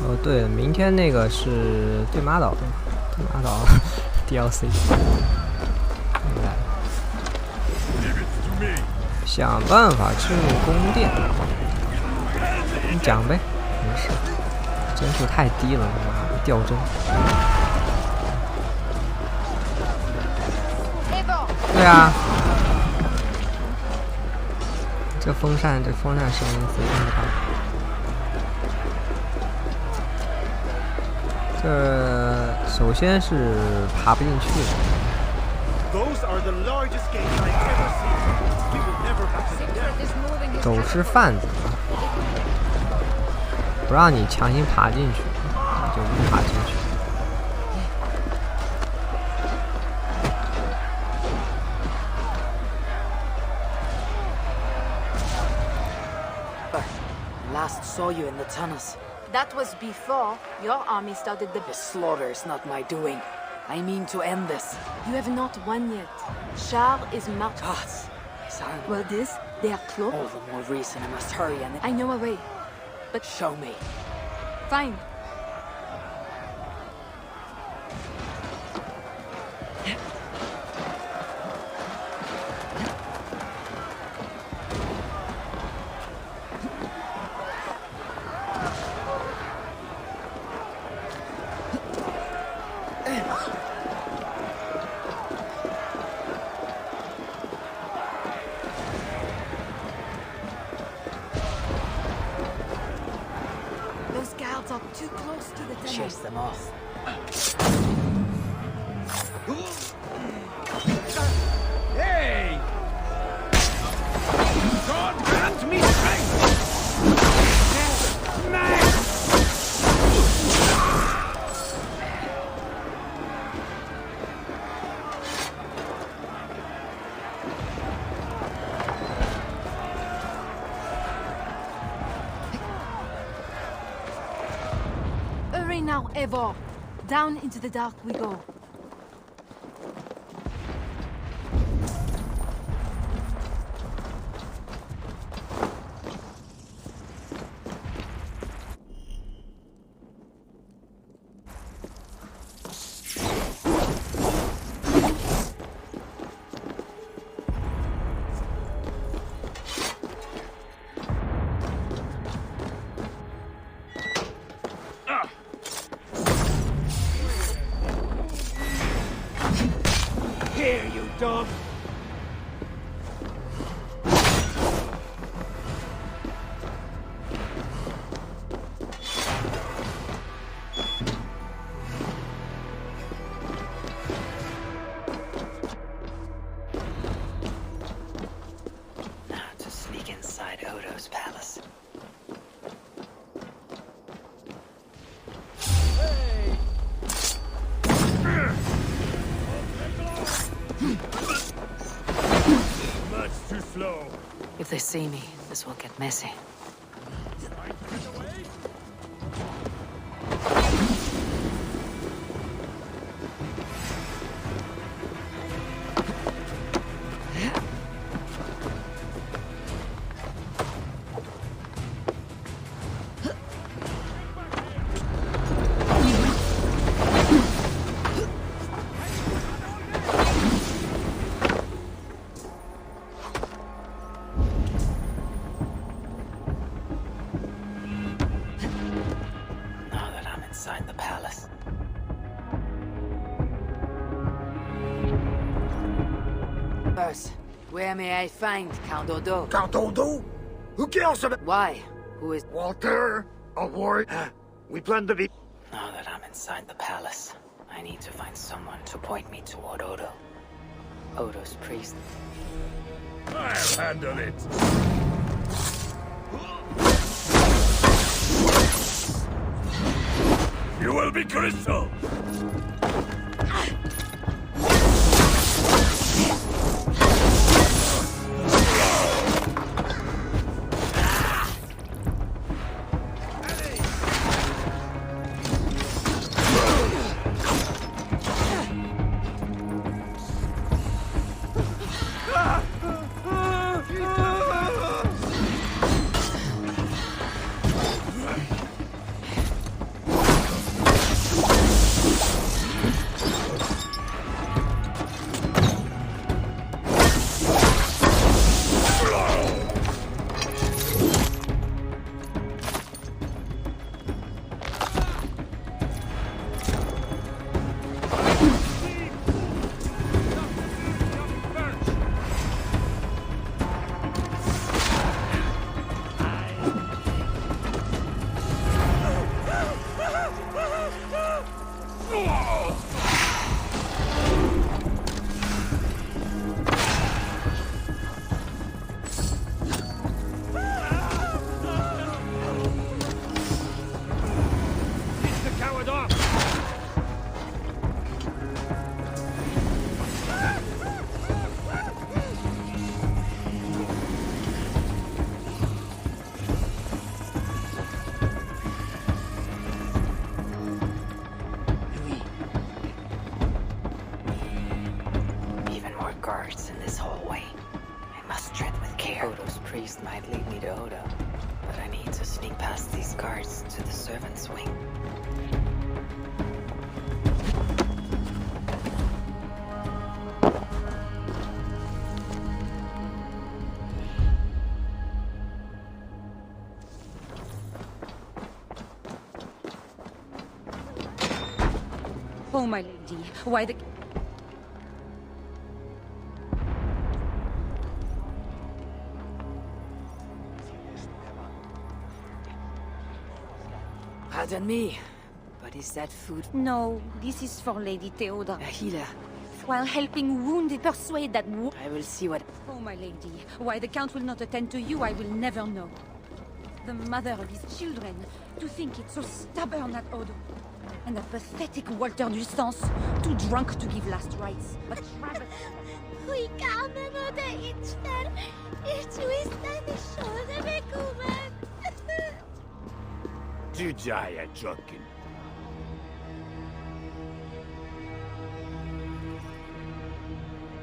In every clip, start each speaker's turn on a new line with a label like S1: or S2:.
S1: 哦，对了，明天那个是对马岛的嘛？对马岛 DLC。明白了。想办法进入宫殿。你讲呗，没事。帧数太低了，妈的掉帧。对啊。这风扇声音贼他妈大。这首先是爬不进去的。走失贩子不让你强行爬进去，你就不爬进去。
S2: Last saw you in the tunnels.
S3: That was before your army started the...
S2: The slaughter is not my doing. I mean to end this.
S3: You have not won yet. Charles is marked.
S2: Gods, his army.
S3: Well, they are close.
S2: All the more reason I must hurry and...
S3: I know a way. But...
S2: Show me.
S3: Fine. Those guards are too close to the tunnel.
S2: Chase them off.
S4: Hey! God grant me strength!
S3: Hurry now, Eivor. Down into the dark we go.
S4: Here, you dog!
S2: Now to sneak inside Odo's palace.
S4: Much too slow.
S2: If they see me, this will get messy. Now that I'm inside the palace. First, where may I find Count Odo?
S5: Count Odo? Who cares about
S2: Why? Who is...
S5: Walter? A war? We plan to be...
S2: Now that I'm inside the palace, I need to find someone to point me toward Odo. Odo's priest.
S4: I'll handle it. You will be crystal.
S2: sneak past these guards to the servants' wing.
S6: Oh, my lady, why the...
S2: Pardon me, but is that food?
S6: No, this is for Lady Theoda.
S2: A healer.
S6: While helping wounded, persuade that
S2: I will see what...
S6: Oh, my lady, why the Count will not attend to you, I will never know. The mother of his children, to think it's so stubborn at Odo. And that pathetic Walter Distance, too drunk to give last rites. But
S7: We can't remember each other. It's twisted the shoulder, me woman.
S4: Tu die a drunken.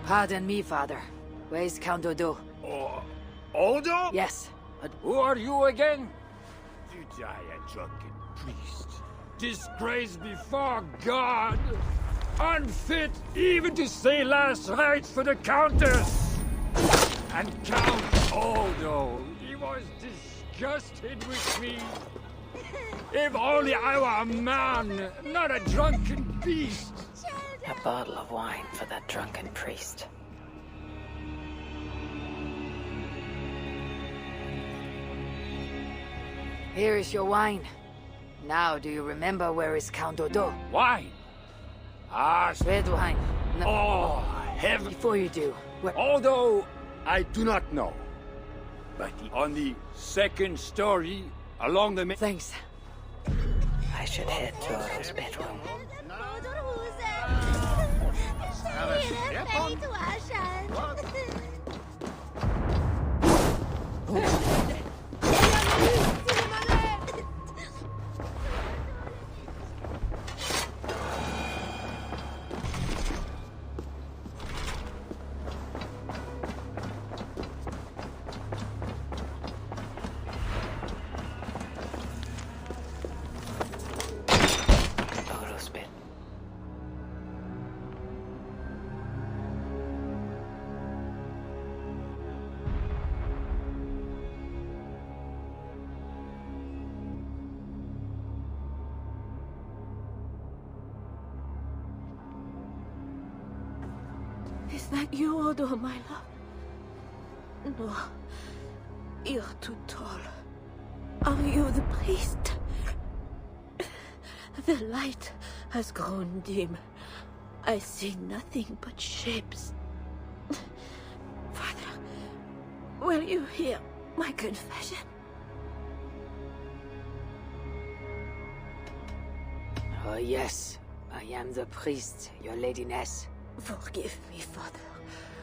S2: Pardon me, father. Where's Count Odo?
S4: Odo?
S2: Yes, but
S4: Who are you again? Tu die a drunken priest. Disgraced before God. Unfit even to say last rites for the Countess. And Count Odo, he was disgusted with me. If only I were a man, not a drunken beast.
S2: a bottle of wine for that drunken priest. Here is your wine. Now, do you remember where is Count Odo?
S4: Wine? Ah,
S2: Red wine. No.
S4: oh, heaven.
S2: Before you do, where...
S4: Although I do not know. But on the second story, along the...
S2: Thanks. I should head to Odo's bedroom. Odo's bed.
S7: Is that you, Odo, my love? No. You're too tall. Are you the priest? The light has grown dim. I see nothing but shapes. Father, will you hear my confession?
S2: Oh, yes. I am the priest, your ladiness.
S7: Forgive me, Father,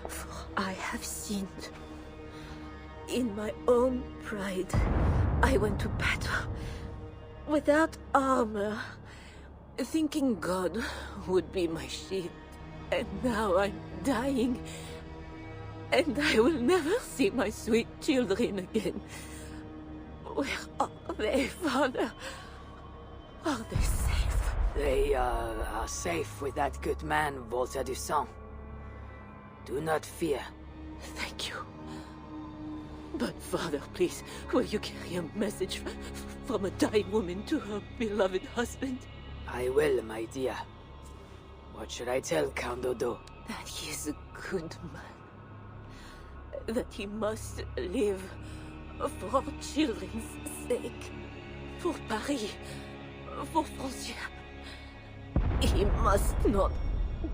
S7: for I have sinned. In my own pride, I went to battle without armor, thinking God would be my shield. And now I'm dying, and I will never see my sweet children again. Where are they, Father? Are they safe?
S2: They are safe with that good man, Walter Dussault. Do not fear.
S7: Thank you. But Father, please, will you carry a message from a dying woman to her beloved husband?
S2: I will, my dear. What should I tell Count Odo?
S7: That he is a good man. That he must live for children's sake. For Paris. For Francia. He must not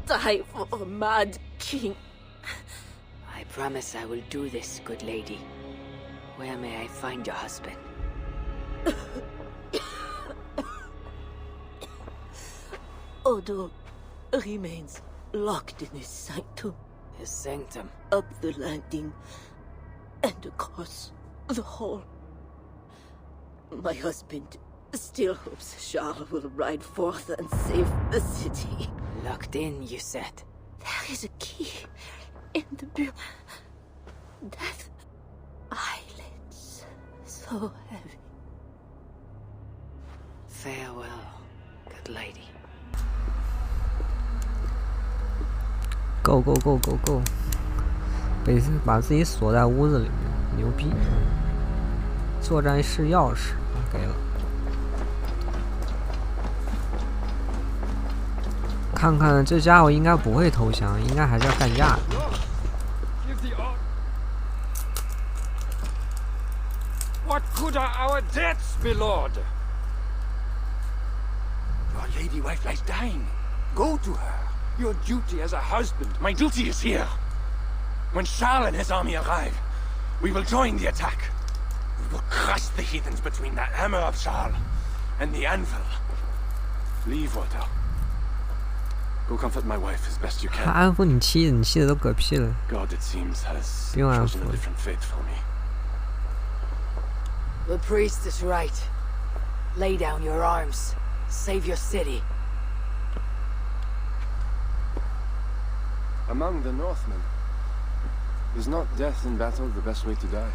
S7: die for a mad king.
S2: I promise I will do this, good lady. Where may I find your husband?
S7: Odo remains locked in his sanctum.
S2: His sanctum.
S7: Up the landing and across the hall. My husband still hopes Charles will ride forth and save the city.
S2: Locked in, you said.
S7: There is a key in the bureau. That eyelids so heavy.
S2: Farewell, good lady.
S1: Go go go go go！ 把自己锁在屋子里面，牛逼！作战室钥匙给了。看看这家伙应该不会投降，应该还是要干架的。
S4: What good are our debts, my lord?
S5: Your lady wife lies dying. Go to her.
S4: Your duty as a husband.
S5: My duty is here. When Charles and his army arrive, we will join the attack. We will crush the heathens between the hammer of Charles and the anvil. Leave, Walter. Go comfort my wife as best you
S1: 还
S5: can.
S1: 安抚你妻子，你妻子都嗝屁了。
S5: God, it seems, has
S1: 不用安
S5: chosen
S1: 抚
S5: a。different fate for me.
S2: The priest is right. Lay down your arms. Save your city.
S8: Among the Northmen, is not death in battle the best way to die?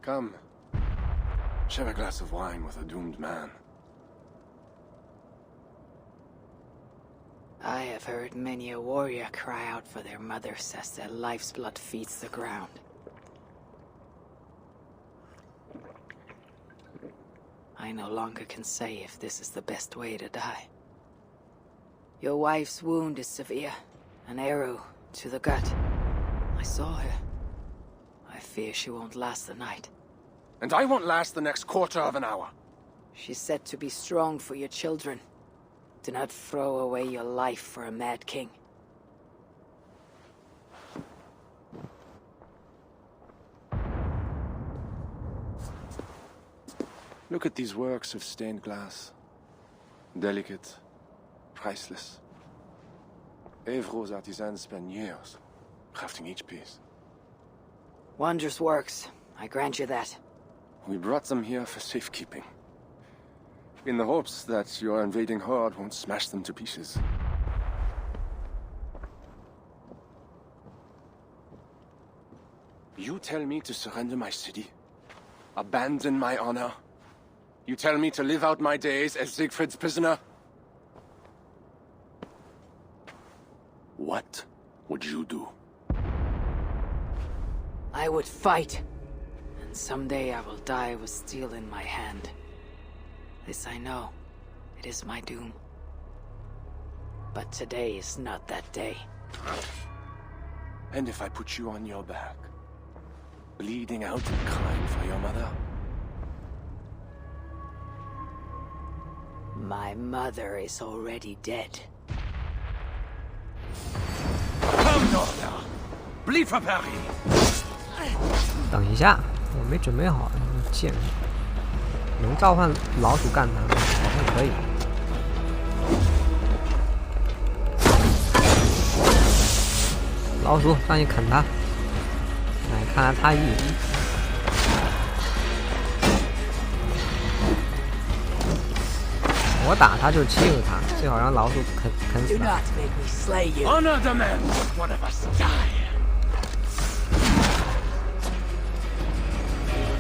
S8: Come,
S5: Share a glass of wine with a doomed man.
S2: I have heard many a warrior cry out for their mothers as their life's blood feeds the ground. I no longer can say if this is the best way to die. Your wife's wound is severe. An arrow to the gut. I saw her. I fear she won't last the night.
S5: And I won't last the next quarter of an hour.
S2: She's said to be strong for your children. Do not throw away your life for a mad king.
S8: look at these works of stained glass. Delicate, priceless. Evro's artisans spend years crafting each piece.
S2: Wondrous works. I grant you that.
S8: We brought them here for safekeeping, in the hopes that your invading horde won't smash them to pieces. You tell me to surrender my city, abandon my honor. You tell me to live out my days as Siegfried's prisoner. What would you do?
S2: I would fight. And someday I will die with steel in my hand. This I know. It is my doom. But today is not that day.
S8: And if I put you on your back, bleeding out and crying for your mother?
S2: My mother is already dead.
S5: Come, daughter! Bleed for Paris!
S1: 等一下，我没准备好，你贱人！能召唤老鼠干他吗？好像可以。老鼠上去啃他，来看看他意。我打他就欺负他，最好让老鼠啃死
S2: Do
S1: 他。
S2: not make me slay you.
S5: Honor demands one of us die.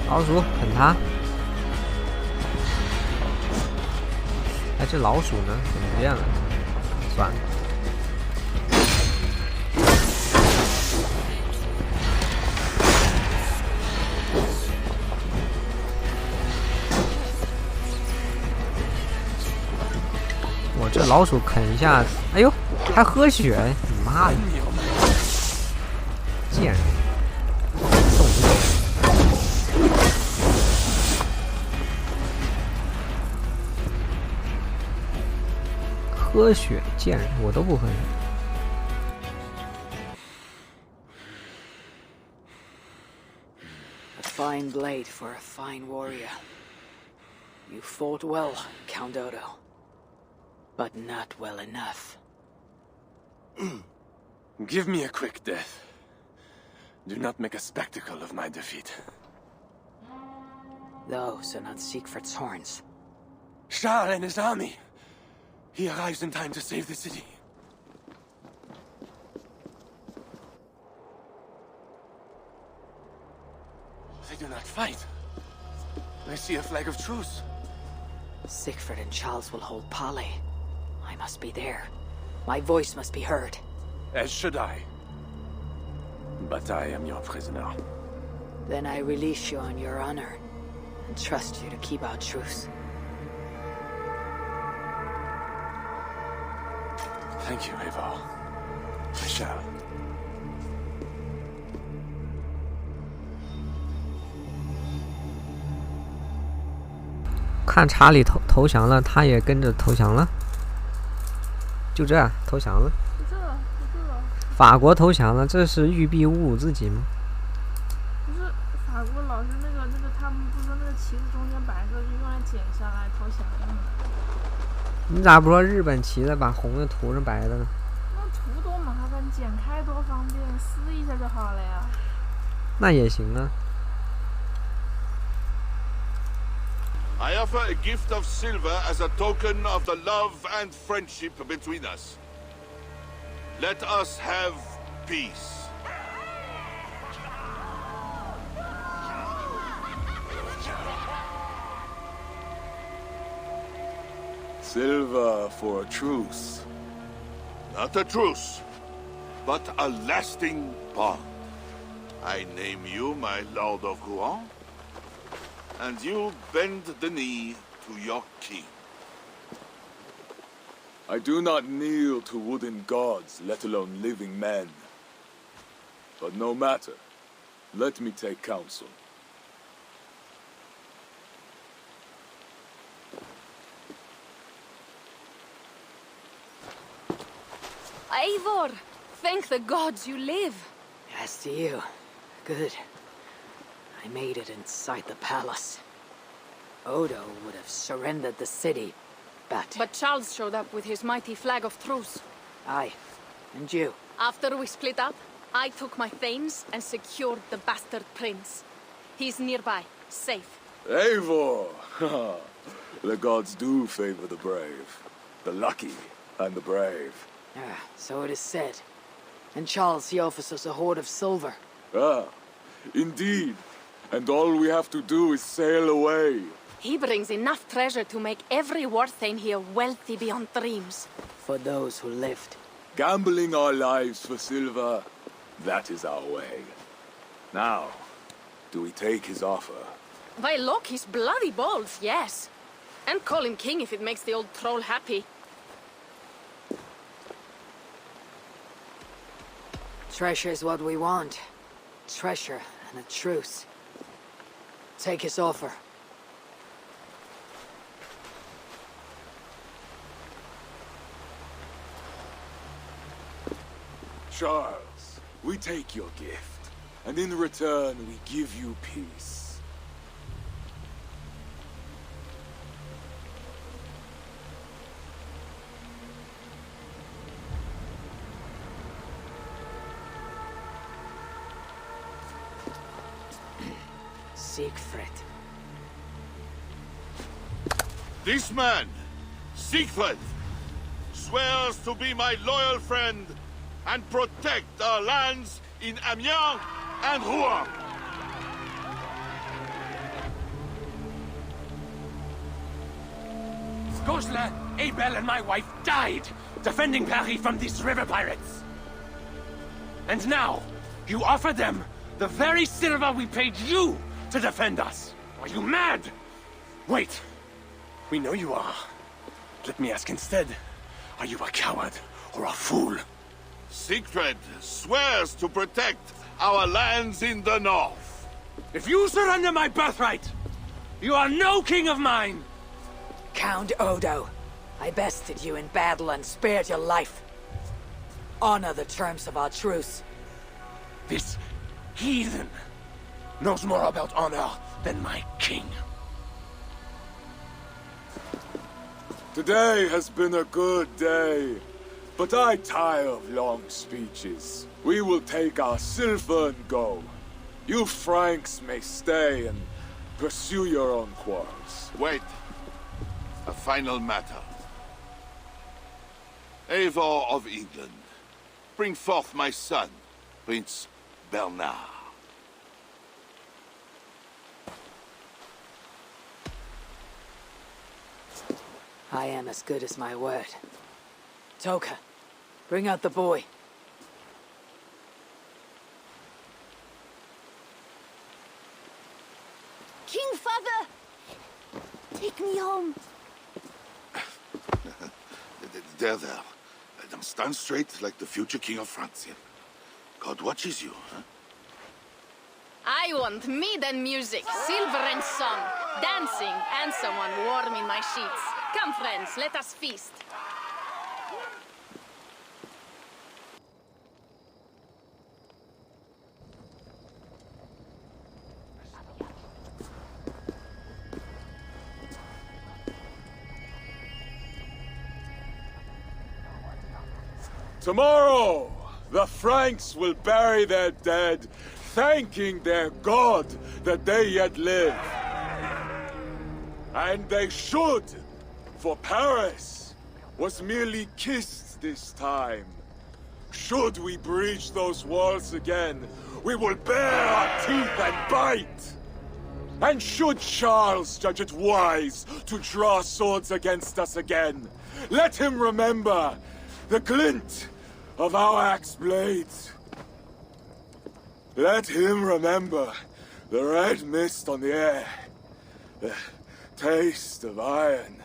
S1: 老鼠啃它。哎，这老鼠呢？怎么不见了？算了。我这老鼠啃一下，哎呦，还喝血！你妈的，贱人！动不动。 喝血贱人，我都不喝血。
S2: A fine blade for a fine warrior. You fought well, Count Odo. But not well enough.
S8: Give me a quick death. Do not make a spectacle of my defeat.
S2: Those are not Siegfried's horns.
S8: Charles and his army. He arrives in time to save the city. They do not fight. I see a flag of truce.
S2: Siegfried and Charles will hold Palais. I must be there. My voice must be heard.
S5: As should I. But I am your prisoner.
S2: Then I release you on your honor, and trust you to keep our truce.
S8: Thank you, Eivor. I shall.
S1: 看查理投降了，他也跟着投降了，就这投降了。法国投降了，这是玉璧侮辱自己吗？
S9: 不是，法国老是那个，他们不说那个旗子中间白色是用来剪下来投降用的。
S1: 你咋不说日本旗子把红的涂上白的呢？
S9: 那涂多麻烦，剪开多方便，撕一下就好了呀。
S1: 那也行啊。
S10: I offer a gift of silver as a token of the love and friendship between us. Let us have peace.
S8: Silver for a truce.
S10: Not a truce, but a lasting bond. I name you my Lord of Rouen, and you bend the knee to your king.
S8: I do not kneel to wooden gods, let alone living men. But no matter. Let me take counsel.
S6: Eivor! Thank the gods you live!
S2: As to you, good. I made it inside the palace. Odo would have surrendered the city, but...
S6: But Charles showed up with his mighty flag of truce.
S2: Aye, and you?
S6: After we split up, I took my thanes and secured the bastard prince. He's nearby, safe.
S8: Eivor! The gods do favor the brave. The lucky and the brave.
S2: Ah, so it is said. And Charles, he offers us a hoard of silver.
S8: Ah, indeed. And all we have to do is sail away.
S6: He brings enough treasure to make every war thane here wealthy beyond dreams.
S2: For those who lived.
S8: Gambling our lives for silver, that is our way. Now, do we take his offer?
S6: By look, he's bloody bold, yes. And call him king if it makes the old troll happy.
S2: Treasure is what we want. Treasure and a truce. Take his offer.
S8: Charles, we take your gift, and in return we give you peace.
S2: Siegfried.
S10: This man, Siegfried, swears to be my loyal friend and protect our lands in Amiens and Rouen.
S5: Goslar, Abel, and my wife died defending Paris from these river pirates. And now, you offer them the very silver we paid you to defend us. Are you mad? Wait. We know you are. Let me ask instead. Are you a coward or a fool?
S10: Siegfried swears to protect our lands in the north.
S5: If you surrender my birthright, you are no king of mine!
S2: Count Odo, I bested you in battle and spared your life. Honor the terms of our truce.
S5: This heathen knows more about honor than my king.
S8: Today has been a good day, but I tire of long speeches. We will take our silver and go. You Franks may stay and pursue your own quarrels.
S10: Wait. A final matter. Eivor of England, bring forth my son, Prince Bernard.
S2: I am as good as my word. Toka, bring out the boy.
S3: King Father! Take me home.
S10: There. Now stand straight like the future king of France. God watches you, huh?
S11: I want mead and music, silver and song, dancing, and someone warm in my sheets. Come, friends, let us feast.
S8: Tomorrow, the Franks will bury their dead, thanking their god that they yet live. And they should, for Paris was merely kissed this time. Should we breach those walls again, we will bare our teeth and bite. And should Charles judge it wise to draw swords against us again, let him remember the glint of our axe blades. Let him remember the red mist on the air, the taste of iron.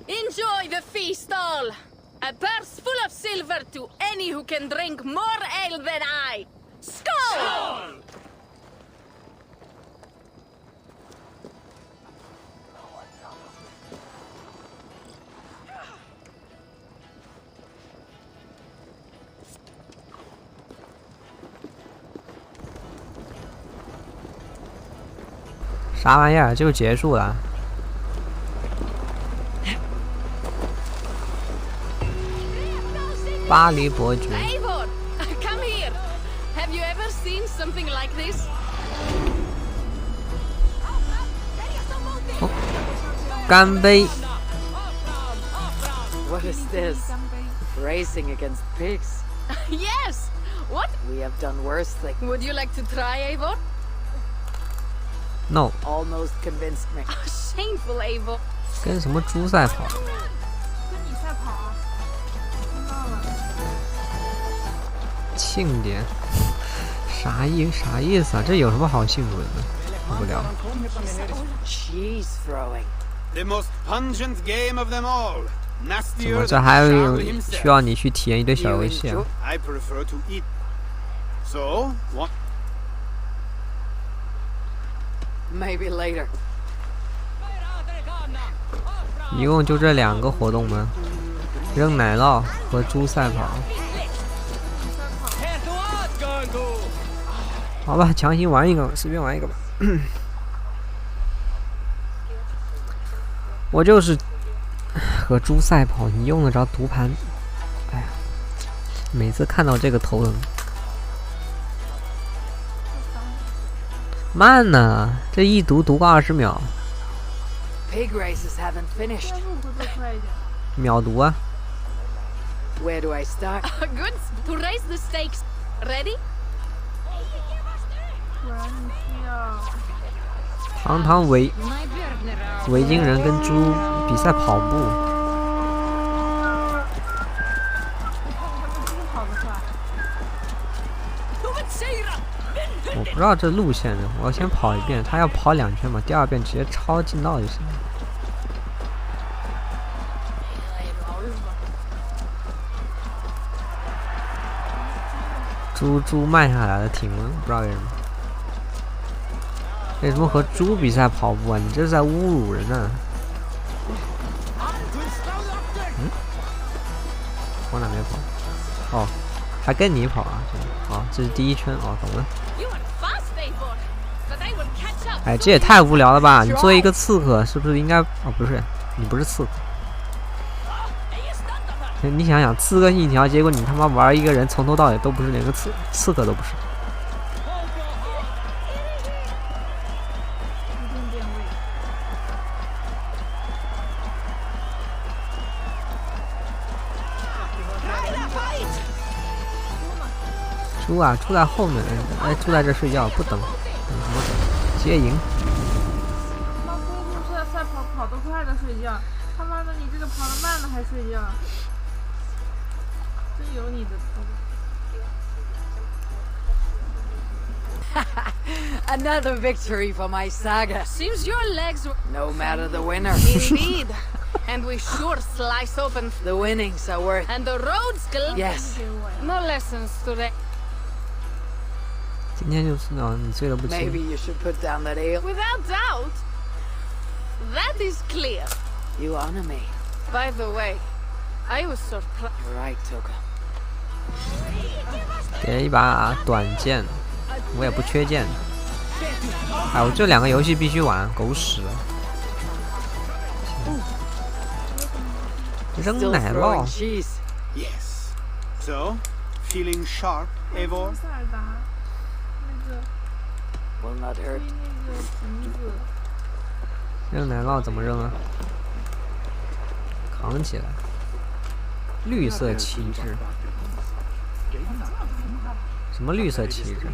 S11: Enjoy the feast all! A purse full of silver to any who can drink more ale than I! Skål!
S1: 啥玩意儿就结束了？ 巴黎伯爵。
S11: Eivor, come here. Have you ever seen something like this?
S1: 哦，干杯！
S2: What is this? Racing against pigs?
S11: Yes. What?
S2: We have done worse things.
S11: Would you like to try, Eivor?
S1: No.
S2: Almost convinced me.
S11: Shameful, Eivor.
S1: 跟什么猪赛跑？ 庆典，啥意思啊？这有什么好庆祝的呢？无聊。
S2: Cheese throwing.
S5: The most pungent game of them all.
S1: 怎么这还有需要你去体验一堆小游戏啊
S5: I prefer to eat. So what?
S2: Maybe later.
S1: 一共就这2个活动吗？扔奶酪和猪赛跑。 好吧，强行玩一个，随便玩一个吧。我就是和猪赛跑，你用得着读盘？哎呀，每次看到这个头疼。慢呢，这一读个20秒。
S2: Pig races haven't finished.
S1: 秒读啊。
S2: Where do I start?
S11: Good to raise the stakes. Ready?
S1: 堂堂维京人跟猪比赛跑步，我不知道这路线的，我要先跑一遍，他要跑2圈嘛，第2遍直接超近道就行了。猪慢下来了，停了，不知道为什么。 为什么和猪比赛跑步啊？你这是在侮辱人呢！嗯，往哪边跑？哦，还跟你跑啊？哦，这是第1圈哦，懂了。哎，这也太无聊了吧！你作为一个刺客，是不是应该？哦，不是，你不是刺客。你想想，刺客信条，结果你他妈玩一个人从头到尾都不是，连个刺客都不是。猪啊，猪在后面，哎，猪在这睡觉，不等，等什么等？接营。
S9: 妈，公路是在赛跑得快的睡觉，他妈的你这个跑得慢的还睡觉，真有你的。
S2: Another victory for my saga.
S11: Seems your legs were...
S2: No matter the winner.
S11: Indeed. And we sure slice open...
S2: The winnings are worth...
S11: And the roads...
S2: Yes.
S11: No lessons today.
S1: 今天就是你醉得不轻。
S2: Maybe you should put down that ale.
S11: Without doubt. That is clear.
S2: You honor me.
S11: By the way, I was surprised.
S2: You're right, Toka.
S1: 给一把短剑，我也不缺剑。哎，我这2个游戏必须玩，狗屎！扔奶酪。
S12: Yes. So, feeling sharp, Eivor?
S9: 塞尔达那个
S2: Will not hurt.
S9: 那个橘子。
S1: 扔奶酪怎么扔啊？扛起来。绿色旗帜。什么绿色旗帜？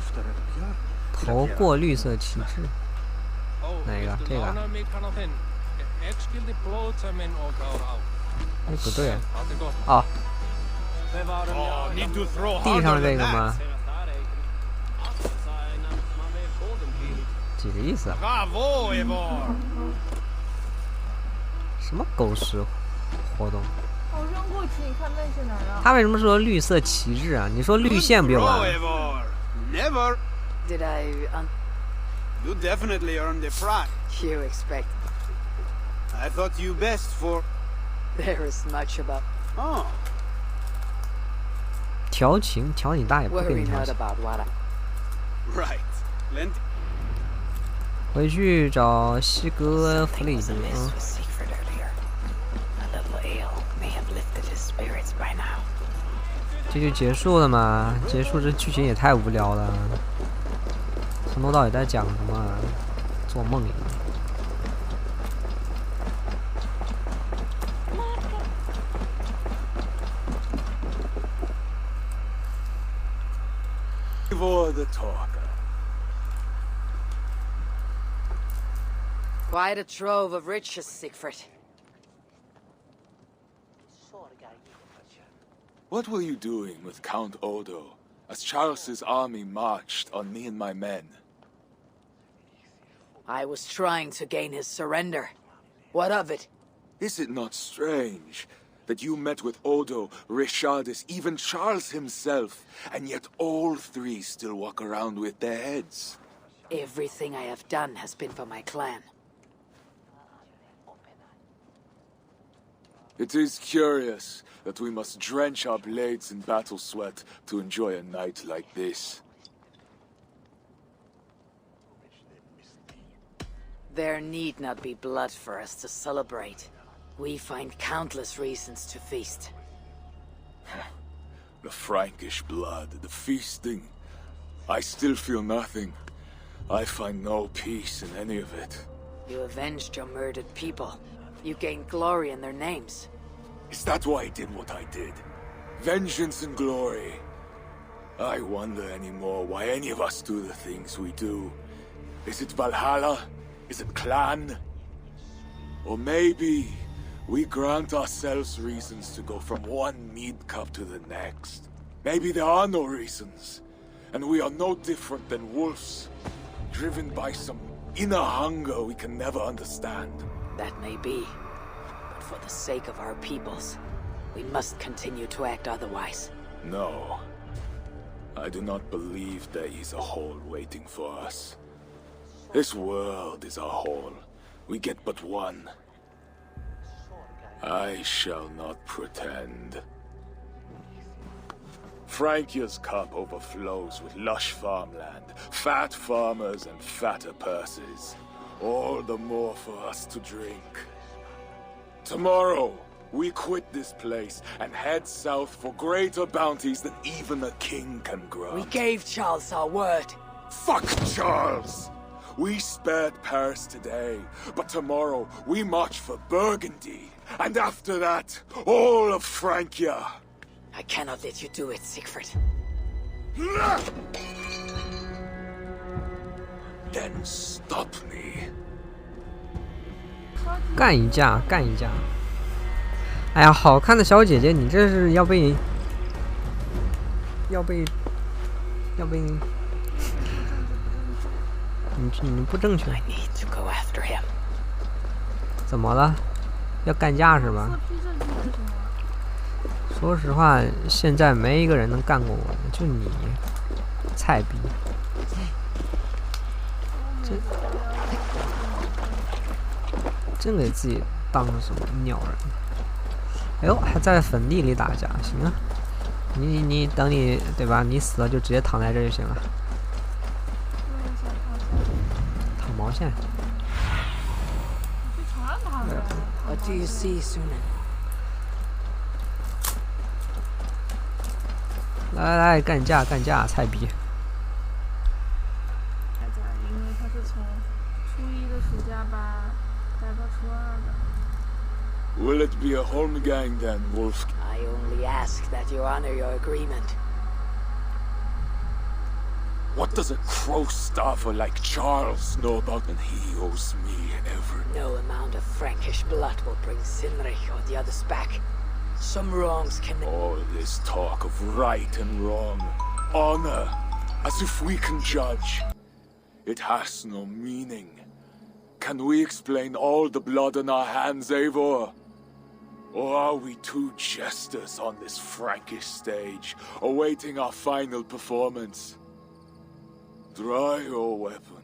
S1: 投过绿色旗帜。哪个？这个？哎，不对。哦。地上这个吗？几个意思啊？什么狗屎活动？
S9: 我扔过去，你看那是哪儿啊？
S1: 他为什么说绿色旗帜啊？你说绿线不就完了？
S12: Never.
S2: Did I...
S12: You definitely earned the prize.
S2: You expect...
S12: I thought you best for...
S2: There is much about...
S12: Oh.
S1: 调情，调你大爷！不给
S2: Worry
S1: 你调
S2: not
S1: 情。
S2: about what I...
S12: Right. Lent...
S1: 回去找西格弗里德。 这就结束了吗？结束这剧情也太无聊了。从头到尾在讲什么？做梦一样。
S8: Ivor the Talker.
S2: Quite a trove of riches, Siegfried.
S8: What were you doing with Count Odo as Charles's army marched on me and my men?
S2: I was trying to gain his surrender. What of it?
S8: Is it not strange that you met with Odo, Richardus, even Charles himself, and yet all three still walk around with their heads?
S2: Everything I have done has been for my clan.
S8: It is curious that we must drench our blades in battle sweat to enjoy a night like this.
S2: There need not be blood for us to celebrate. We find countless reasons to feast.
S8: The Frankish blood, the feasting. I still feel nothing. I find no peace in any of it.
S2: You avenged your murdered people. You gained glory in their names.
S8: Is that why I did what I did? Vengeance and glory. I wonder anymore why any of us do the things we do. Is it Valhalla? Is it clan? Or maybe we grant ourselves reasons to go from one mead cup to the next. Maybe there are no reasons, and we are no different than wolves, driven by some inner hunger we can never understand.
S2: That may be. But for the sake of our peoples, we must continue to act otherwise.
S8: No. I do not believe there is a hole waiting for us. This world is our hole. We get but one. I shall not pretend. Frankia's cup overflows with lush farmland, fat farmers and fatter purses. All the more for us to drink. Tomorrow, we quit this place and head south for greater bounties than even a king can grant.
S2: We gave Charles our word.
S8: Fuck Charles! We spared Paris today, but tomorrow we march for Burgundy. And after that, all of Francia.
S2: I cannot let you do it, Siegfried.
S8: Then stop me.
S1: 干一架，干一架！哎呀，好看的小姐姐，你这是要被你不正确。怎么了？要干架是吗？说实话，现在没一个人能干过我的，就你，菜逼。真给自己当成什么鸟人？哎呦，还在坟地里打架，行啊！你等你对吧？你死了就直接躺在这就行了。躺毛线
S2: ？What do you see, Sunan?
S1: 来，干架，菜逼！
S9: 还在，因为他是从初一的暑假吧待到初二的。
S8: Will it be a Holmgang then, Wolf?
S2: I only ask that you honor your agreement.
S8: What does a crow staffer like Charles know about? And he owes me every...
S2: No amount of Frankish blood will bring Sinrich or the others back. Some wrongs can...
S8: All this talk of right and wrong, honor, as if we can judge. It has no meaning. Can we explain all the blood on our hands, Eivor? Or are we two jesters on this Frankish stage, awaiting our final performance? Draw your weapon.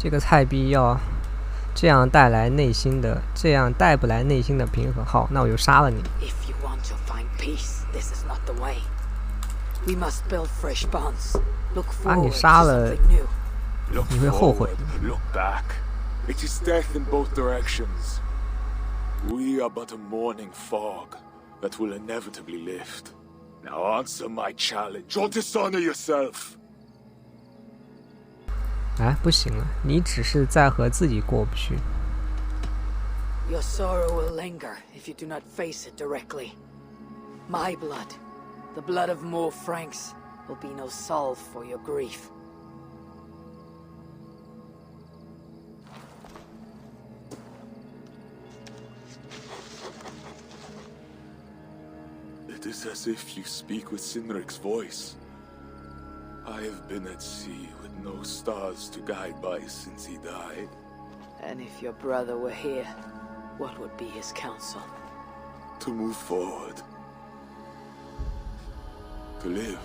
S1: 这个菜逼要这样带不来内心的平衡。好，那我就杀了你。
S2: If you want to find peace, this is not the way. We must build fresh bonds. Look forward
S1: 把你杀了，
S2: to something new.
S1: 你会后悔。
S8: Look back. It is death in both directions. We are but a morning fog that will inevitably lift. Now answer my challenge or dishonor yourself.
S1: 哎，不行了，你只是在和自己过不去。
S2: Your sorrow will linger if you do not face it directly. My blood, the blood of more Franks, will be no salve for your grief.
S8: It is as if you speak with Sinric's voice. I have been at sea with no stars to guide by since he died.
S2: And if your brother were here, what would be his counsel?
S8: To move forward. To live.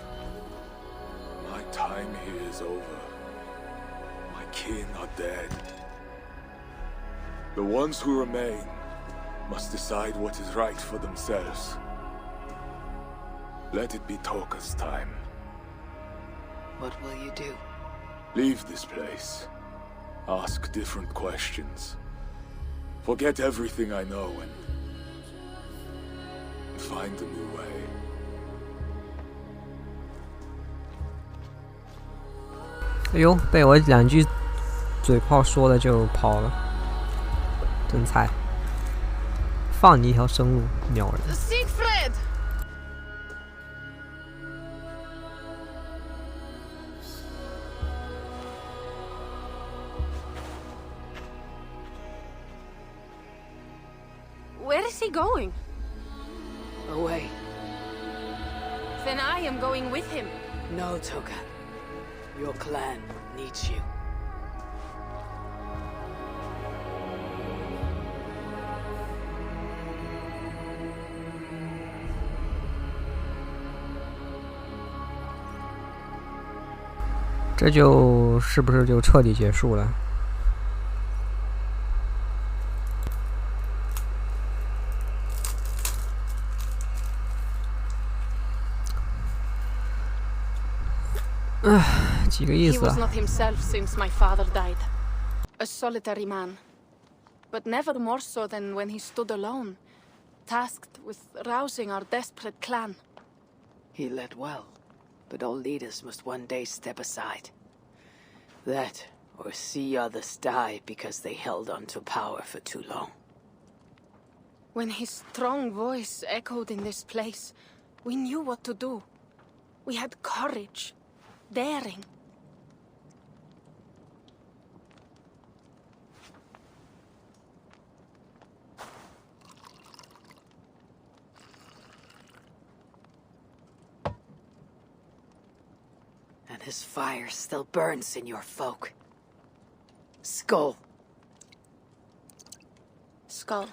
S8: My time here is over. My kin are dead. The ones who remain must decide what is right for themselves. Let it be Toka's time.
S2: What will you do?
S8: Leave this place. Ask different questions. Forget everything I know and find a new way.
S1: 哎呦，被我两句嘴炮说了就跑了，真菜！放你一条生路，鸟人！
S11: Siegfried! Where is he going?
S2: Away.
S11: Then I am going with him.
S2: No, Toka. Your clan needs you.
S1: "这就是不是就彻底结束了？几个意
S11: He
S1: 思
S11: was
S1: 啊？
S11: not himself since my father died. A solitary man. But never more so than when he stood alone, tasked with rousing our desperate clan.
S2: He led well, but all leaders must one day step aside. That, or see others die because they held on to power for too long.
S11: When his strong voice echoed in this place, we knew what to do. We had courage, daring.
S2: And his fire still burns in your folk. Skull.
S11: Skull.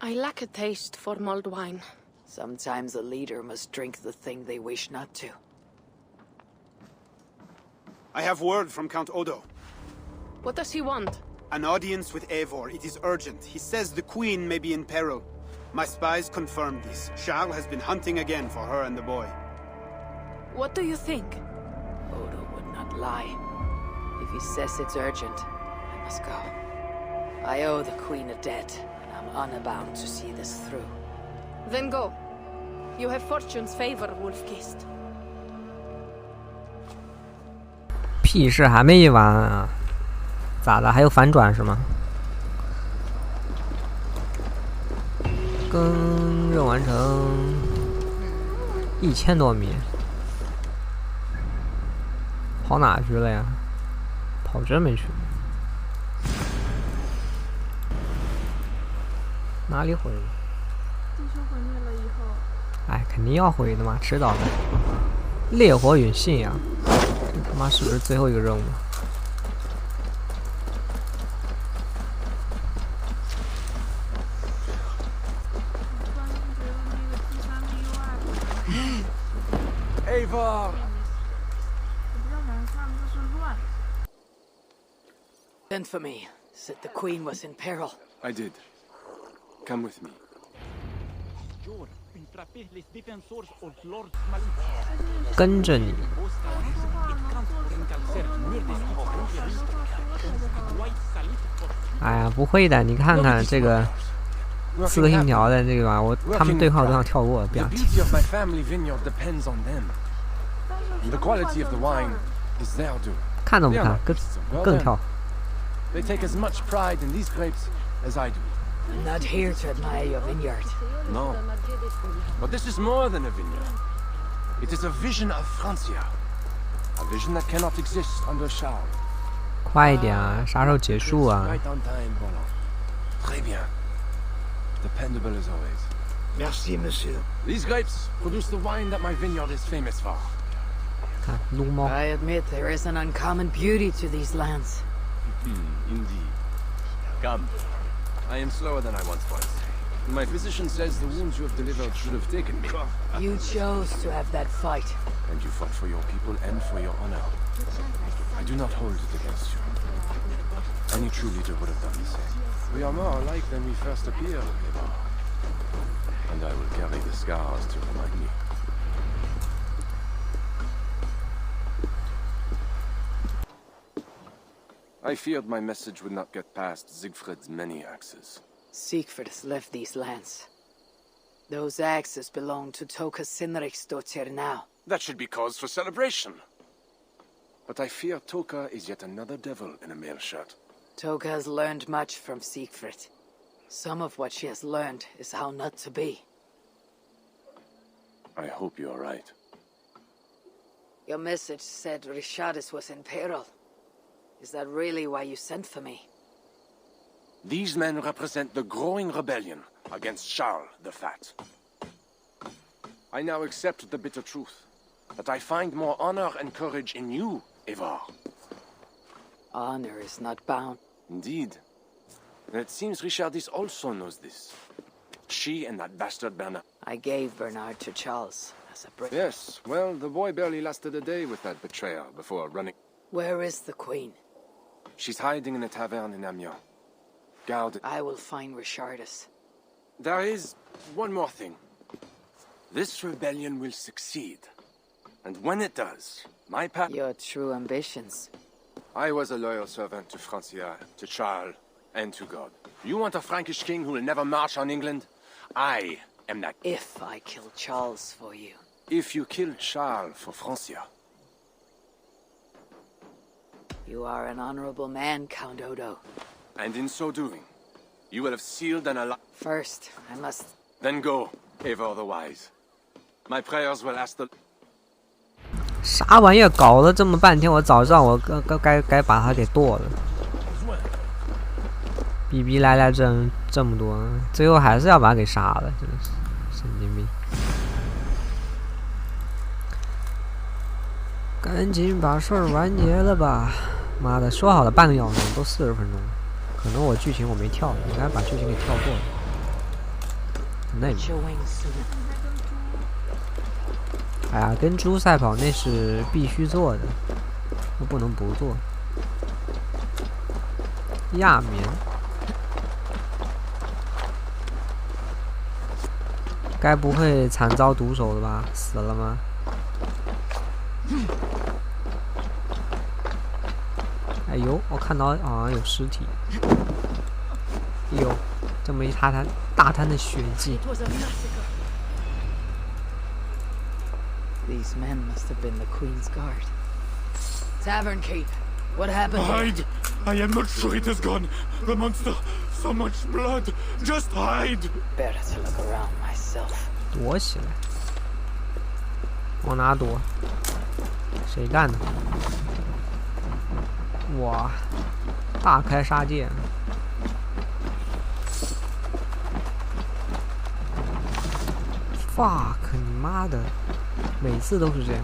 S11: I lack a taste for mulled wine.
S2: Sometimes a leader must drink the thing they wish not to.
S12: I have word from Count Odo.
S11: What does he want?
S12: An audience with Eivor. It is urgent. He says the Queen may be in peril. My spies confirmed this. Charles has been hunting again for her and the boy.
S11: What do you think?
S2: Odo would not lie. If he says it's urgent, I must go. I owe the Queen a debt, and I'm unbound to see this through.
S11: Then go. You have fortune's favor, Wolf-Kissed.
S1: 屁事还没完啊！咋的？还有反转是吗？更任完成1000多米，跑哪去了呀？跑这边去？哪里毁了？
S9: 地球毁灭了以后，
S1: 哎，肯定要毁的嘛，迟早的。烈火与信仰，这他妈是不是最后一个任务？Eivor!
S2: Send for me. Said the Queen was in peril.
S5: I did. Come with me.
S1: 跟着你。哎呀，不会的，你看看这个《刺客信条》的这个吧，他们对话我都想跳过，不想听。
S5: The quality of the wine is their due.
S1: 看都不看，更跳。
S5: They take as much pride in these grapes as I do.
S2: I'm not here to admire your vineyard.
S5: No. But this is more than a vineyard. It is a vision of Francia. A vision that cannot exist under Charles.
S1: 快一点啊！啥时候结束啊？
S5: Right on time, Roland. Très bien. Dependable as always.
S13: Merci, monsieur.
S5: These grapes produce the wine that my vineyard is famous for.
S1: 看撸猫。
S2: I admit there is an uncommon beauty to these lands.
S5: Indeed. Come. I am slower than I once was. My physician says the wounds you have delivered should have taken me.
S2: You chose to have that fight.
S5: And you fought for your people and for your honor. I do not hold it against you. Any true leader would have done the same. We are more alike than we first appeared, Eivor. And I will carry the scars to remind me. I feared my message would not get past Siegfried's many axes.
S2: Siegfried has left these lands. Those axes belong to Toka Sinriksdottir now.
S5: That should be cause for celebration. But I fear Toka is yet another devil in a mail shirt.
S2: Toka has learned much from Siegfried. Some of what she has learned is how not to be.
S5: I hope you are right.
S2: Your message said Richardis was in peril. Is that really why you sent for me?
S5: These men represent the growing rebellion against Charles the Fat. I now accept the bitter truth, that I find more honor and courage in you, Eivor.
S2: Honor is not bound.
S5: Indeed. And it seems Richardis also knows this. She and that bastard Bernard.
S2: I gave Bernard to Charles as a brick.
S5: Yes, well, the boy barely lasted a day with that betrayer before running.
S2: Where is the Queen?
S5: She's hiding in a tavern in Amiens. Guard.
S2: I will find Richardus.
S5: There is one more thing. This rebellion will succeed. And when it does, my
S2: Your true ambitions.
S5: I was a loyal servant to Francia, to Charles, and to God. You want a Frankish king who will never march on England? I am that.
S2: If I kill Charles for you.
S5: If you kill Charles for Francia.
S2: You are an honorable man, Count Odo.
S5: And in so doing, you will have sealed an alliance.
S2: First, I must...
S5: Then go, Eivor the Wise. My prayers will ask the...
S1: 啥玩意儿搞了这么半天，我早知道我该把他给剁了。逼逼赖赖这么多，最后还是要把他给杀了，真的是神经病。赶紧把事儿完结了吧！妈的，说好了半个小时，都40分钟，可能我剧情我没跳，应该把剧情给跳过了。那哎呀，跟猪赛跑那是必须做的，我不能不做。亚眠，该不会惨遭毒手了吧？死了吗？哎呦，我看到好像有尸体。哎呦，这么一大滩的血迹。
S2: These men must have been the Queen's guard. Tavern keep. What happened?
S10: Hide! I am not sure it is gone. The monster. So much blood. Just hide.
S2: Better to look around myself.
S1: 躲起来。往哪躲？谁干的？哇！大开杀戒。fuck 你妈的！每次都是这样。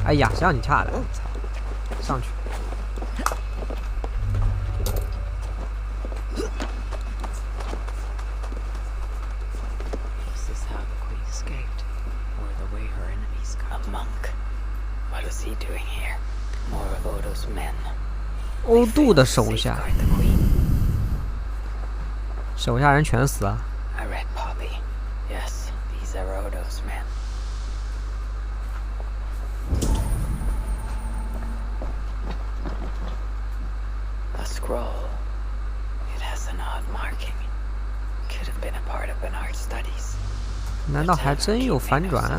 S1: 哎呀，谁让你下来？操！上去。
S2: Is this how the Queen escaped? Or the way her enemies got a monk? What is he doing here? More of Odo's men.
S1: 欧杜的手下。手下人全死了。
S2: I read Poppy. Yes, these are Odo's men. A scroll. It has an odd marking. Could have been a part of Bernard's studies.
S1: 难道还真有反转？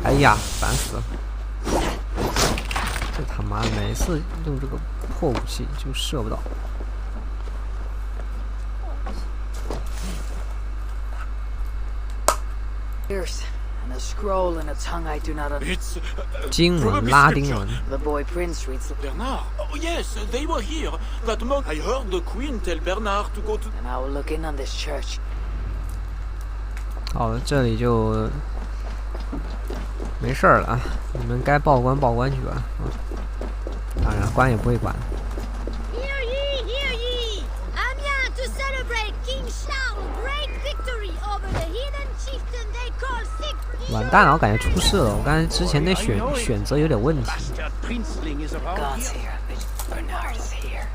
S1: 哎呀，烦死了！这他妈每次用这个破武器就射不到。
S2: And a scroll in a tongue I do not understand.
S10: It's
S1: 经文，拉丁文。
S2: The boy Prince reads.
S10: Bernard. Oh yes, they were here. That monk. I heard the Queen tell Bernard to go to.
S2: And I will look in on this church.
S1: 好了，这里就没事儿了啊！你们该报官报官去吧。当然，官也不会管。
S13: Hear ye, hear ye! Amiens to celebrate King Charles' great victory over the heathen chieftain they call Siegfried.
S1: 完蛋了，我感觉出事了。我刚才之前那选择有点问题。
S2: God's here. Bernard is here.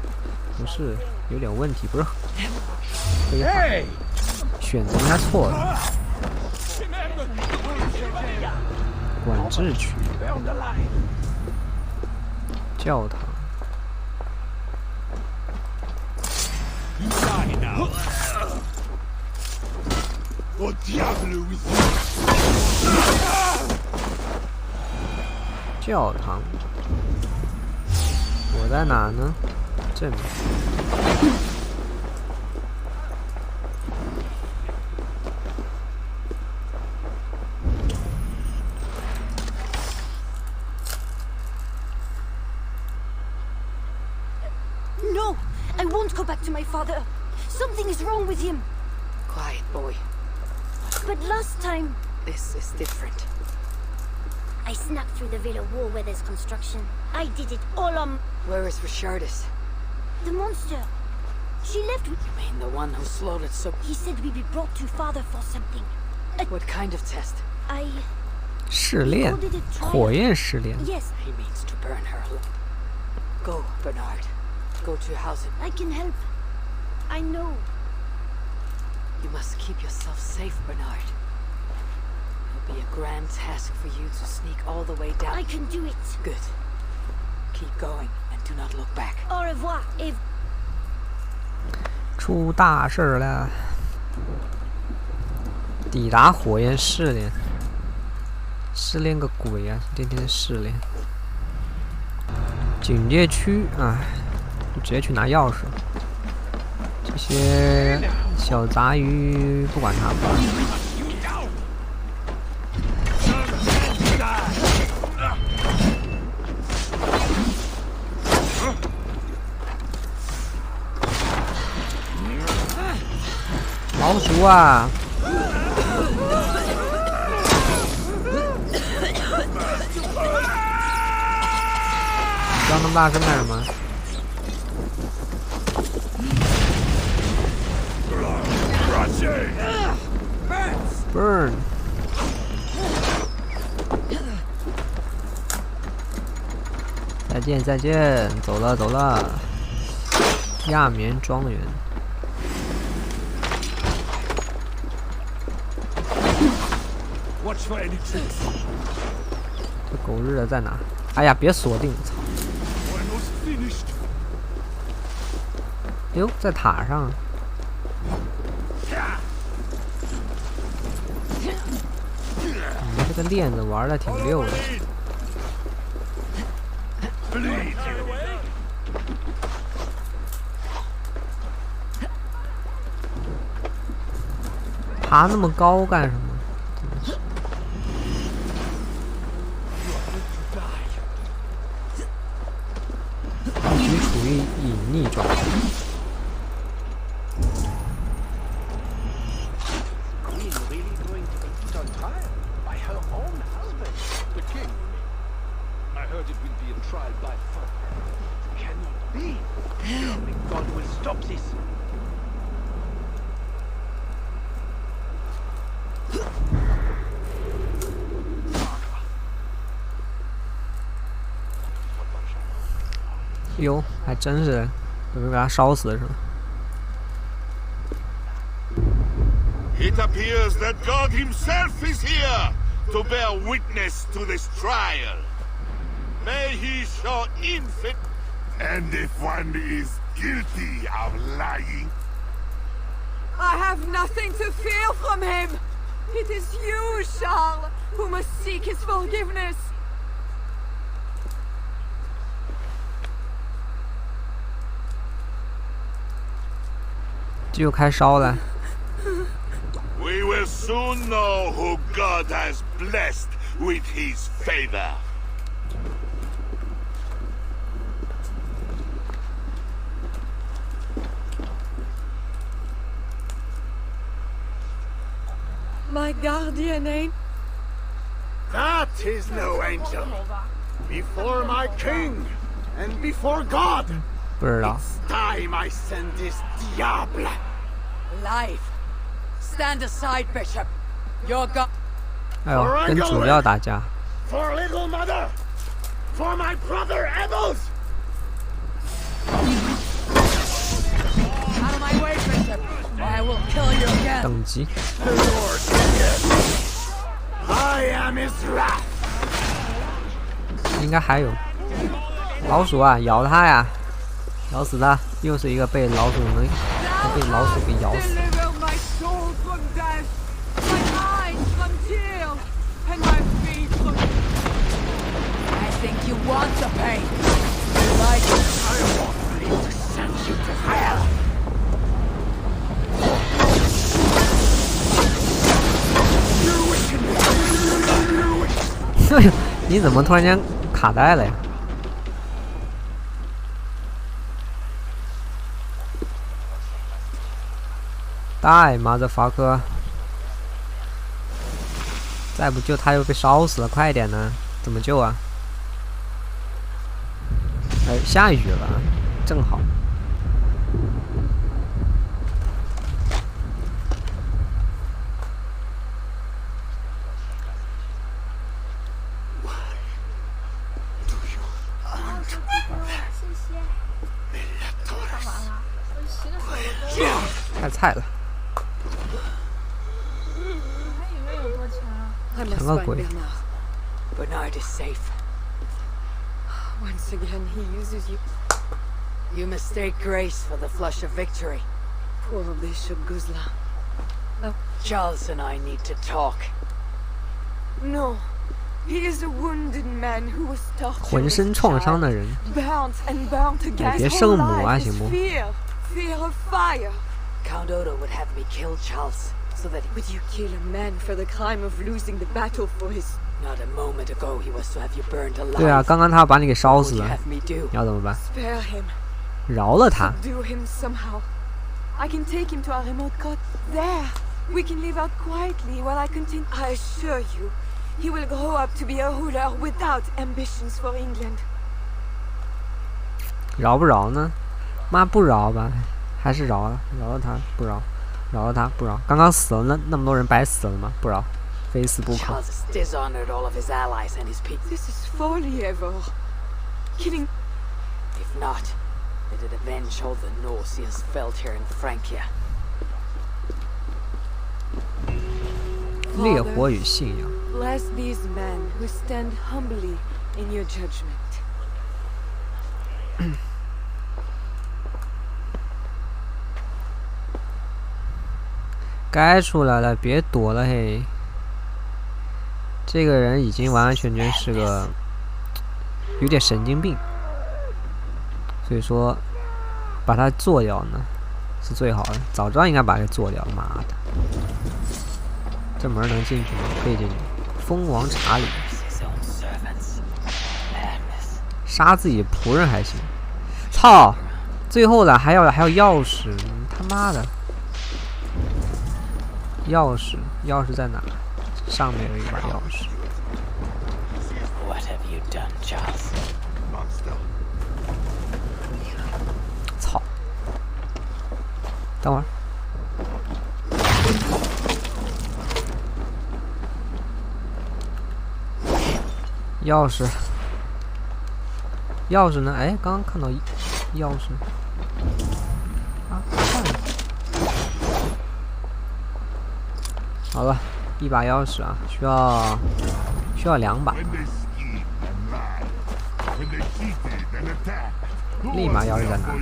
S1: 不是，有点问题，不是非法。选择应该错了。管制区。教堂。 教堂，我在哪呢？这里。
S13: No, I won't go back to my father. Something is wrong with him.
S2: Quiet, boy.
S13: But last time...
S2: This is different.
S13: I snuck through the Veil of War where there's construction. I did it all on...
S2: Where is Richardus?
S13: The monster. She left with...
S2: You mean the one who slaughtered so...
S13: He said we'd be brought to father for something.
S2: What kind of test?
S13: I
S1: 试炼，火焰试炼。
S7: Yes,
S2: He means to burn her. Go, Bernard. Go to Hausen.
S13: I can help. I know.
S2: You must keep yourself safe, Bernard. It'll be a grand task for you to sneak all the way down.
S13: I can do it.
S2: Good. Keep going and do not look back.
S13: Au revoir, Eve.
S1: 出大事了！抵达火焰试炼，试炼个鬼啊！天天试炼。警戒区啊，就直接去拿钥匙。这些小杂鱼不管他们。老鼠啊！叫那么大声干什么 ？Burn！ 再见再见，走了走了。亚眠庄园。 这狗日的在哪？哎呀，别锁定！操！哟，在塔上。你们这个链子玩的挺溜的。爬那么高干什么？ 一直处于隐匿状态。哟，还真是，准备把他烧死是吗？
S10: It appears that God himself is here to bear witness to this trial. May he show infinite. And if one is guilty of lying,
S14: I have nothing to fear from him. It is you, Charles, who must seek his forgiveness.
S1: 就开烧了。
S10: we will soon know who God has blessed with his favor.
S14: My guardian angel.
S12: That is no angel. Before my king and before God.
S1: 不知道。
S12: It's time I send this diable.
S14: Life. Stand aside, Bishop. Your God.
S1: 哎呦，跟主教打架。
S12: For little mother. For my brother Evels.
S14: Out of my way, Bishop. I will kill you again.
S1: 等级。
S12: The Lord I am his wrath.
S1: 应该还有。老鼠啊，咬他呀！ 咬死他！又是一个被老鼠给咬死。哎呦，你怎么突然间卡带了呀？ 带妈的法克！再不救他又被烧死了，快点呢！怎么救啊？哎，下雨了，正好。太菜了。
S9: 还以为有多强啊。
S14: I must
S1: Hello,
S14: find
S1: boy.
S14: Bernard.
S2: Bernard is safe.
S14: Once again, he uses you.
S2: You mistake grace for the flush of victory.
S14: Poor Bishop Guzla.
S2: Charles and I need to talk.
S14: No. He is a wounded man who was tortured.
S1: 浑身创伤的人，
S14: Burnt and burnt again.
S1: 别圣母啊，行不？
S14: Fear of fire.
S2: Count Odo would have me kill Charles, so that
S14: Would you kill a man for the crime of losing the battle for his?
S2: not a moment ago he was to have you burned alive.
S1: 对啊，刚刚他把你给烧
S2: What
S1: 死
S2: would you
S1: 了，
S2: have me do?
S1: 你要怎么办？
S14: Spare him.
S1: 饶了他。
S14: Do him somehow. I can take him to our remote cot. There. We can live out quietly while I continue. I assure you, he will grow up to be a ruler without ambitions for England.
S1: 饶不饶呢？妈不饶吧，还是饶了，饶了他，不饶，饶了他，不饶。刚刚死了那么多人白死了吗？不饶，非死不可。
S2: Charles has dishonored all of his allies and his people.
S14: This is folly, Eivor. Killing.
S2: If not, it'd avenge all the Norse he has felt here in Francia.
S1: 烈火与信仰。
S14: Bless these men who stand humbly in your judgment.
S1: 该出来了，别躲了嘿！这个人已经完完全全是个有点神经病，所以说把他做掉呢是最好的。早知道应该把他给做掉，妈的！这门能进去吗？可以进去。疯王查理，杀自己仆人还行。操！最后了还要钥匙，他妈的！钥匙在哪？上面有一把钥匙。
S2: What have you done, Charles?
S1: 操！等会儿。钥匙，钥匙呢？哎，刚刚看到钥匙。啊，看了。好了，一把钥匙啊，需要2把。立马钥匙在哪？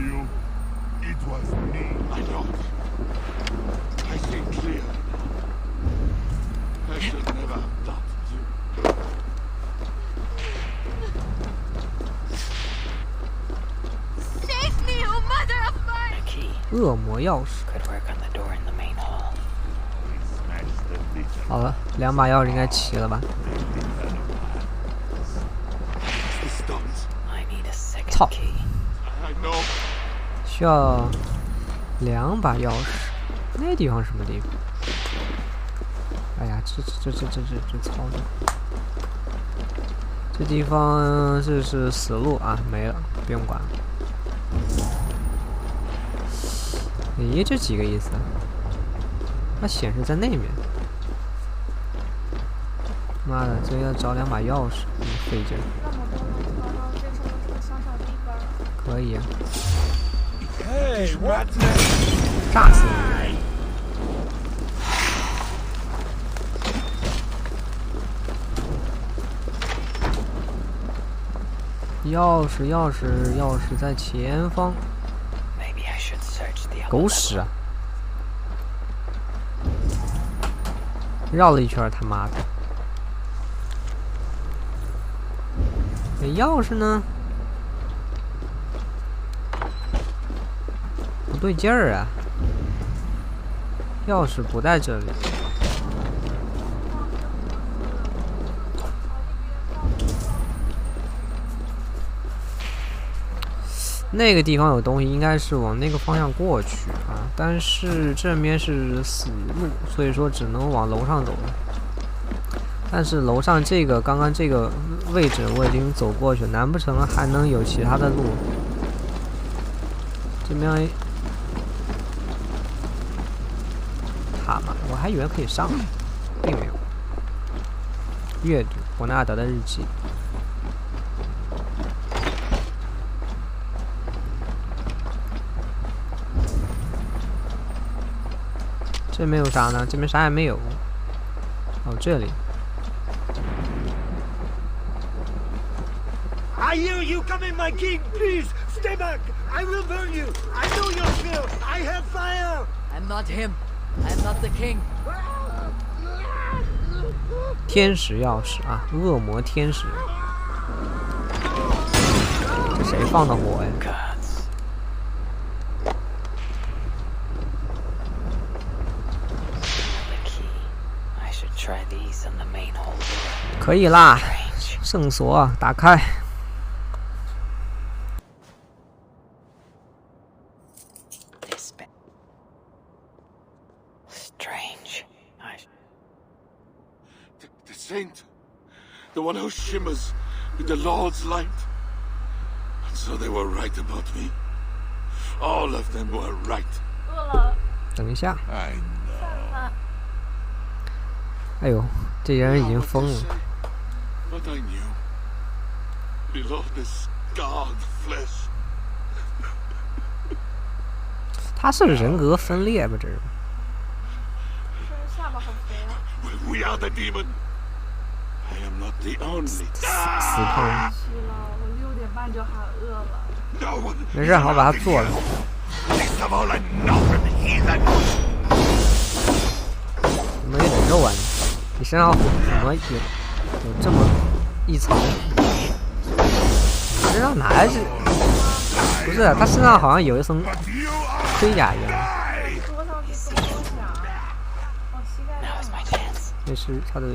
S1: 恶魔钥匙。好了，2把钥匙应该齐了吧？操！需要2把钥匙。那地方什么地方？哎呀，这操作！这地方是死路啊，没了，不用管了。 咦，这几个意思？它显示在那面。妈的，这要找2把钥匙，费劲。可以啊。炸死你！钥匙在前方。 狗屎啊！绕了一圈，他妈的！这钥匙呢？不对劲儿啊！钥匙不在这里。那个地方有东西，应该是往那个方向过去啊，但是这边是死路，所以说只能往楼上走了。但是楼上这个刚刚这个位置我已经走过去，难不成还能有其他的路？这边他妈，我还以为可以上，并没有。阅读伯纳德的日记。这没有啥呢，这边啥也没有。哦，这里。
S15: I hear you coming, my king! Please, stay back! I will burn you! I know your skill! I have fire!
S2: I'm not him. I'm not the king.
S1: 天使钥匙啊，恶魔天使。这谁放的火呀？可以啦，圣锁打开。
S10: The saint, the one who shimmers with the Lord's light. And so they were right about me. All of them were right.
S1: 等一下。
S10: I know.
S1: 哎呦，这人已经疯了。
S10: But I knew. Below this scarred flesh.
S1: 他是人格分裂吧？这是。
S9: 下巴好肥啊！
S10: We are the demon. I am not the only.
S1: 死胖。
S9: 去了，我6点半就喊饿了。
S1: 没事，我把它做了。怎么有点肉啊？你身上怎么有这么一层？你身上哪来是？不是，他身上好像有一层盔甲一样。 这是他的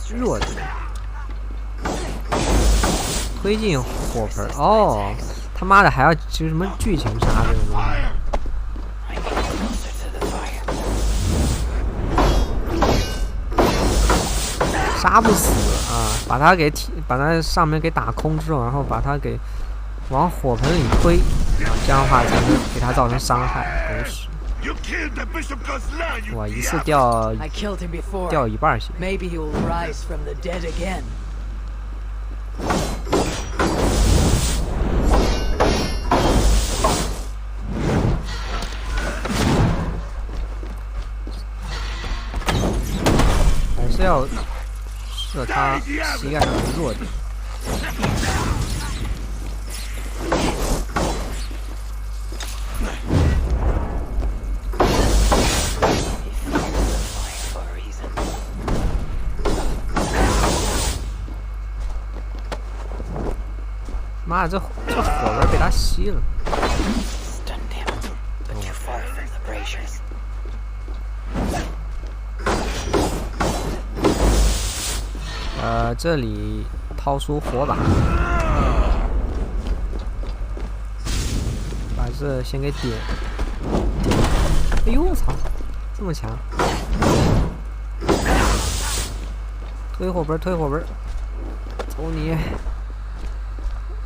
S1: 弱点，推进火盆哦，他妈的还要就是什么剧情杀这种东西，杀不死啊！把他上面给打空之后，然后把他给往火盆里推啊，这样的话才能给他造成伤害，狗屎！ 哇，一次掉一半血。
S2: Maybe he will rise from the dead again.
S1: 还是要射他膝盖上的弱点。 妈的，这火轮被他吸了。这里掏出火把，把这先给点。哎呦我操，这么强！推火盆，推火盆，走你！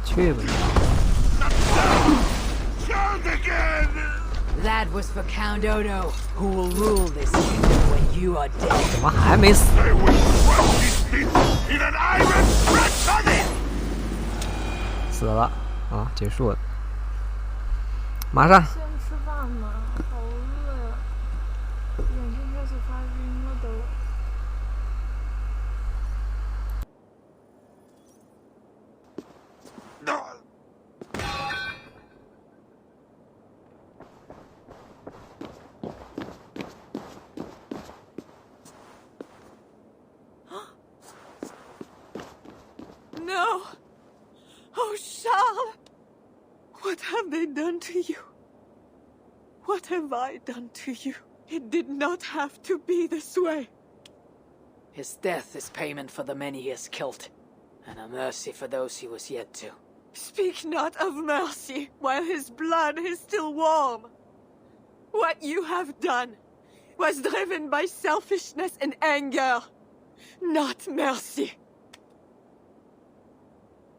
S1: 去吧！
S2: That was for Count Odo, who will rule this kingdom when you are dead.
S1: 怎么还没死？死了啊！结束了，马上。
S9: 先吃饭嘛，好饿呀，眼睛开始发晕了都。
S14: No! Oh, Charles! What have they done to you? What have I done to you? It did not have to be this way.
S2: His death is payment for the many he has killed, and a mercy for those he was yet to.
S14: Speak not of mercy while his blood is still warm. What you have done was driven by selfishness and anger, not mercy.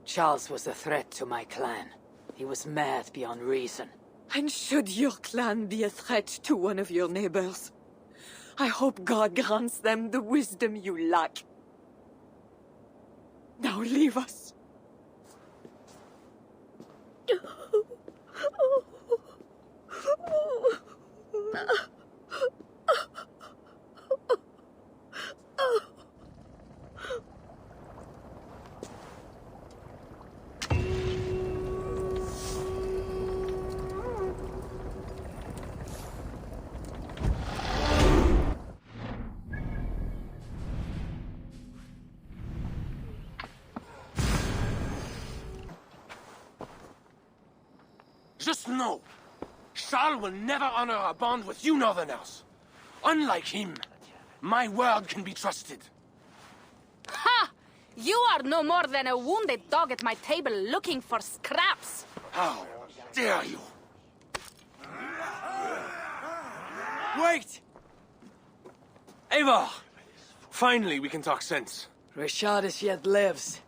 S2: Charles was a threat to my clan. He was mad beyond reason.
S14: And should your clan be a threat to one of your neighbors, I hope God grants them the wisdom you lack. Now leave us.
S5: Just know, Charles will never honor a bond with you Northerners. Unlike him, my word can be trusted.
S11: Ha! You are no more than a wounded dog at my table looking for scraps.
S5: How dare you?
S15: Wait!
S5: Eivor! Finally, we can talk sense.
S2: Richardus yet lives.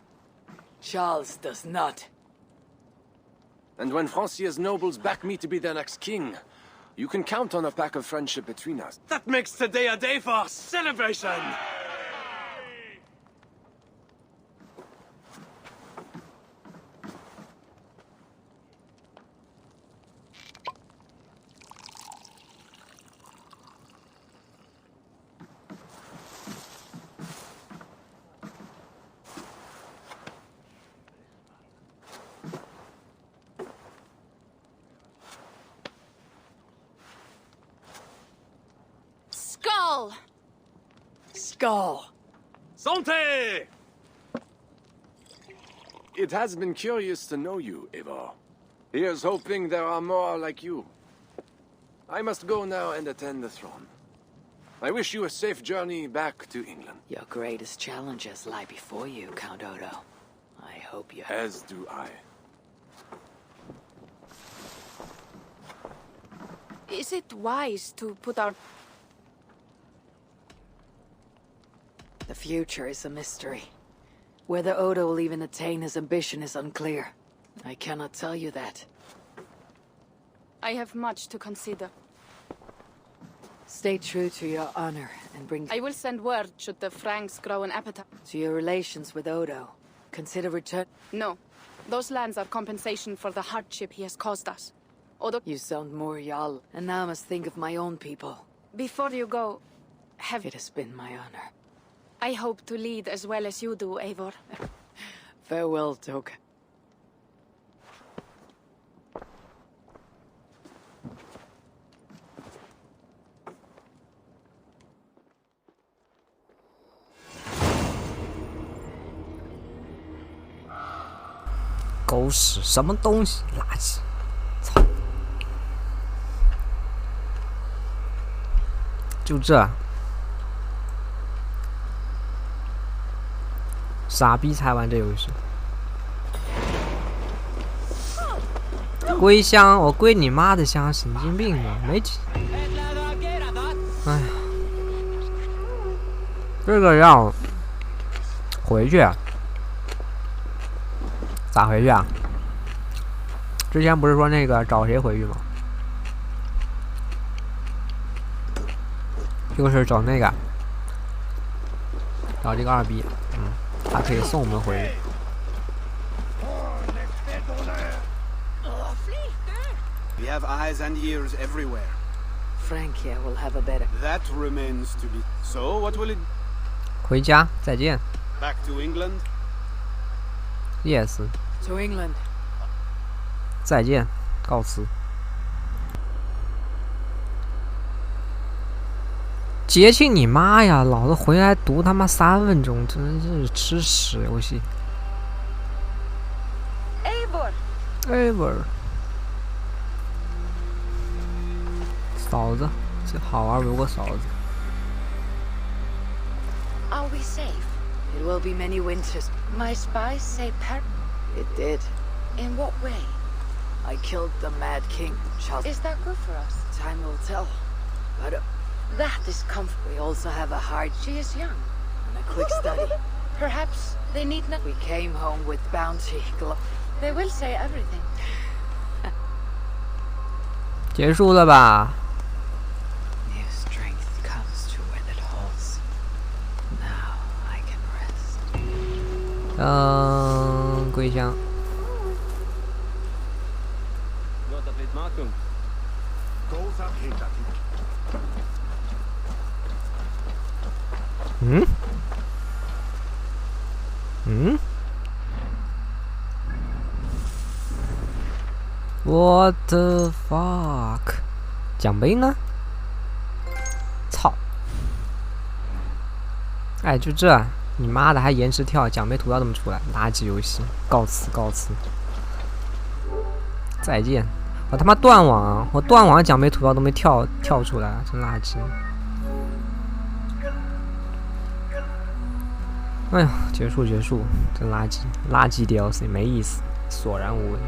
S2: Charles does not.
S5: And when Francia's nobles back me to be their next king, you can count on a pact of friendship between us.
S15: That makes today a day for celebration!
S11: Skull!
S2: Skull!
S5: Santé! It has been curious to know you, Eivor. Here's hoping there are more like you. I must go now and attend the throne. I wish you a safe journey back to England.
S2: Your greatest challenges lie before you, Count Odo. I hope you...
S5: As do I.
S11: Is it wise to put our...
S2: The future is a mystery. Whether Odo will even attain his ambition is unclear. I cannot tell you that.
S11: I have much to consider.
S2: Stay true to your honor and bring...
S11: I will send word should the Franks grow an appetite.
S2: To your relations with Odo. Consider return...
S11: No. Those lands are compensation for the hardship he has caused us. Odo...
S2: You sound more Jarl, and now I must think of my own people.
S11: Before you go,
S2: It has been my honor.
S11: I hope to lead as well as you do, Eivor.
S2: Farewell, Toke.
S1: 狗屎，什么东西，垃圾！操！就这，傻逼才玩这游戏。归乡，我归你妈的乡，神经病吧，没几。哎呀，这个要回去啊。咋回去啊？之前不是说那个找谁回去吗？就是找那个，找这个二逼，他可以送我们回去。
S12: We have eyes and ears everywhere.
S2: Francia will have a better.
S12: That remains to be. So, what will it?
S1: 回家，再见。
S12: Back to England?
S1: Yes.
S2: To England.
S1: 再见，告辞。节庆你妈呀！老子回来读他妈3分钟，真是吃屎游戏。Eivor。嫂子，这好玩如个嫂子。
S7: Are we safe?
S2: It will be many winters.
S7: My spies say
S2: It did.
S7: In what way?
S2: I killed the Mad King, Charles.
S7: Is that good for us?
S2: Time will tell. But
S7: that is comfortable.
S2: we also have a hard...
S7: She is young.
S2: And a quick study.
S7: Perhaps they need not...
S2: We came home with bounty.
S7: They will say everything.
S1: 结束了吧？
S2: New strength comes to withered halls. Now I can rest.
S1: 归乡。What the fuck？ 奖杯呢？操！哎，就这，你妈的还延迟跳，奖杯图要怎么出来？垃圾游戏，告辞告辞，再见。我他妈断网，我断网奖杯图标都没跳出来，真垃圾。哎呀，结束，真垃圾，垃圾 DLC 没意思，索然无味。